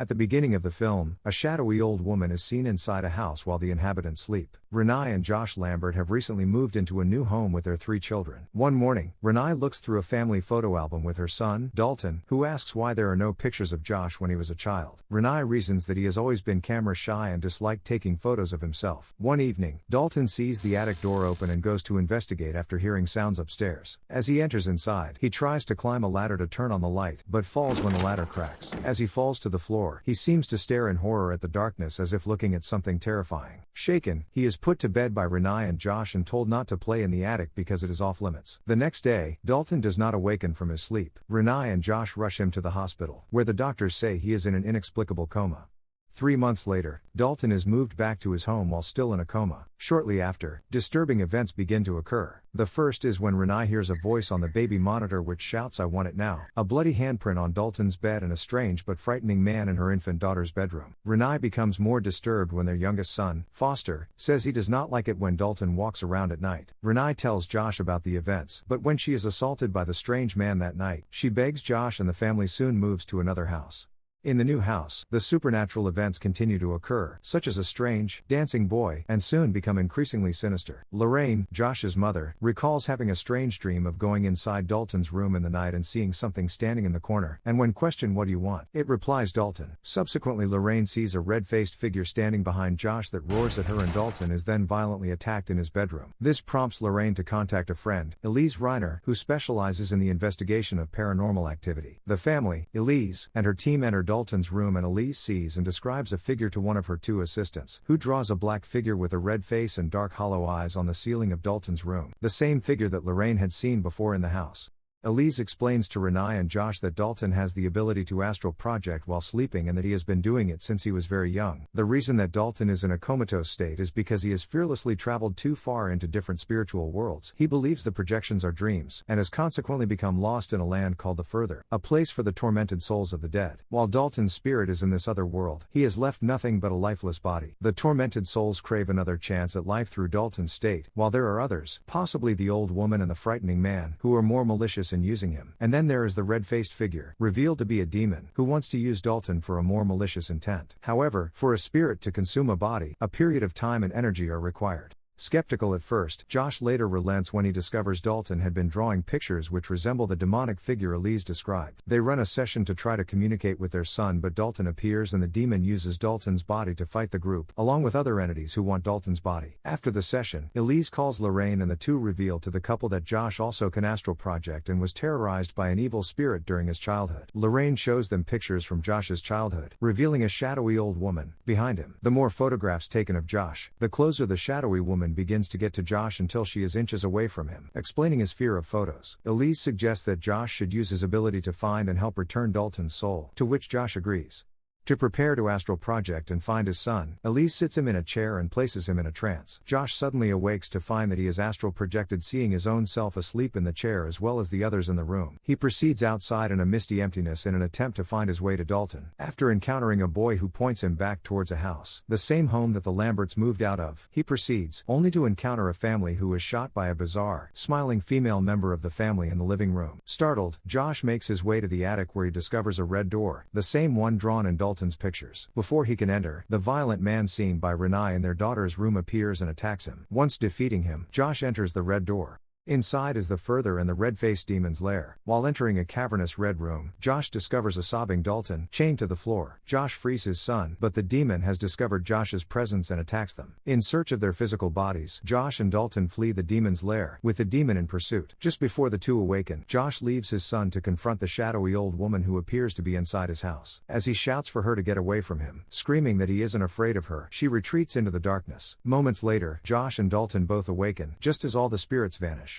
At the beginning of the film, a shadowy old woman is seen inside a house while the inhabitants sleep. Renai and Josh Lambert have recently moved into a new home with their 3 children. One morning, Renai looks through a family photo album with her son, Dalton, who asks why there are no pictures of Josh when he was a child. Renai reasons that he has always been camera shy and disliked taking photos of himself. One evening, Dalton sees the attic door open and goes to investigate after hearing sounds upstairs. As he enters inside, he tries to climb a ladder to turn on the light, but falls when the ladder cracks. As he falls to the floor, he seems to stare in horror at the darkness as if looking at something terrifying. Shaken, he is put to bed by Renai and Josh and told not to play in the attic because it is off limits. The next day, Dalton does not awaken from his sleep. Renai and Josh rush him to the hospital, where the doctors say he is in an inexplicable coma. 3 months later, Dalton is moved back to his home while still in a coma. Shortly after, disturbing events begin to occur. The first is when Renai hears a voice on the baby monitor which shouts, "I want it now." A bloody handprint on Dalton's bed and a strange but frightening man in her infant daughter's bedroom. Renai becomes more disturbed when their youngest son, Foster, says he does not like it when Dalton walks around at night. Renai tells Josh about the events, but when she is assaulted by the strange man that night, she begs Josh and the family soon moves to another house. In the new house, the supernatural events continue to occur, such as a strange, dancing boy, and soon become increasingly sinister. Lorraine, Josh's mother, recalls having a strange dream of going inside Dalton's room in the night and seeing something standing in the corner, and when questioned, "What do you want?" it replies Dalton. Subsequently, Lorraine sees a red-faced figure standing behind Josh that roars at her, and Dalton is then violently attacked in his bedroom. This prompts Lorraine to contact a friend, Elise Reiner, who specializes in the investigation of paranormal activity. The family, Elise, and her team enter Dalton's room, and Elise sees and describes a figure to one of her 2 assistants, who draws a black figure with a red face and dark hollow eyes on the ceiling of Dalton's room, the same figure that Lorraine had seen before in the house. Elise explains to Renai and Josh that Dalton has the ability to astral project while sleeping and that he has been doing it since he was very young. The reason that Dalton is in a comatose state is because he has fearlessly traveled too far into different spiritual worlds. He believes the projections are dreams, and has consequently become lost in a land called the Further, a place for the tormented souls of the dead. While Dalton's spirit is in this other world, he has left nothing but a lifeless body. The tormented souls crave another chance at life through Dalton's state, while there are others, possibly the old woman and the frightening man, who are more malicious in using him. And then there is the red-faced figure, revealed to be a demon, who wants to use Dalton for a more malicious intent. However, for a spirit to consume a body, a period of time and energy are required. Skeptical at first, Josh later relents when he discovers Dalton had been drawing pictures which resemble the demonic figure Elise described. They run a session to try to communicate with their son, but Dalton appears and the demon uses Dalton's body to fight the group, along with other entities who want Dalton's body. After the session, Elise calls Lorraine and the 2 reveal to the couple that Josh also can astral project and was terrorized by an evil spirit during his childhood. Lorraine shows them pictures from Josh's childhood, revealing a shadowy old woman behind him. The more photographs taken of Josh, the closer the shadowy woman begins to get to Josh until she is inches away from him. Explaining his fear of photos, Elise suggests that Josh should use his ability to find and help return Dalton's soul, to which Josh agrees. To prepare to astral project and find his son, Elise sits him in a chair and places him in a trance. Josh suddenly awakes to find that he is astral projected, seeing his own self asleep in the chair as well as the others in the room. He proceeds outside in a misty emptiness in an attempt to find his way to Dalton. After encountering a boy who points him back towards a house, the same home that the Lamberts moved out of, he proceeds, only to encounter a family who is shot by a bizarre, smiling female member of the family in the living room. Startled, Josh makes his way to the attic where he discovers a red door, the same one drawn in Dalton's pictures. Before he can enter, the violent man seen by Renai in their daughter's room appears and attacks him. Once defeating him, Josh enters the red door. Inside is the Further and the red-faced demon's lair. While entering a cavernous red room, Josh discovers a sobbing Dalton, chained to the floor. Josh frees his son, but the demon has discovered Josh's presence and attacks them. In search of their physical bodies, Josh and Dalton flee the demon's lair, with the demon in pursuit. Just before the 2 awaken, Josh leaves his son to confront the shadowy old woman who appears to be inside his house. As he shouts for her to get away from him, screaming that he isn't afraid of her, she retreats into the darkness. Moments later, Josh and Dalton both awaken, just as all the spirits vanish.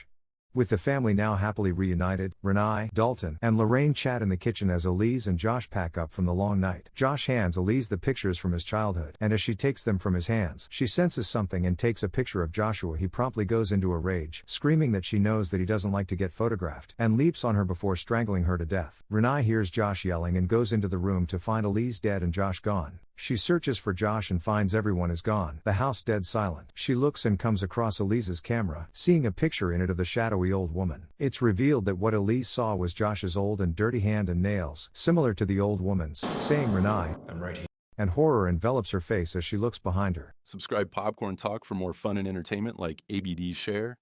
With the family now happily reunited, Renai, Dalton, and Lorraine chat in the kitchen as Elise and Josh pack up from the long night. Josh hands Elise the pictures from his childhood, and as she takes them from his hands, she senses something and takes a picture of Joshua. He promptly goes into a rage, screaming that she knows that he doesn't like to get photographed, and leaps on her before strangling her to death. Renai hears Josh yelling and goes into the room to find Elise dead and Josh gone. She searches for Josh and finds everyone is gone. The house dead silent. She looks and comes across Elise's camera, seeing a picture in it of the shadowy old woman. It's revealed that what Elise saw was Josh's old and dirty hand and nails, similar to the old woman's, saying Renai, I'm right here. And horror envelops her face as she looks behind her. Subscribe Popcorn Talk for more fun and entertainment like ABD Share,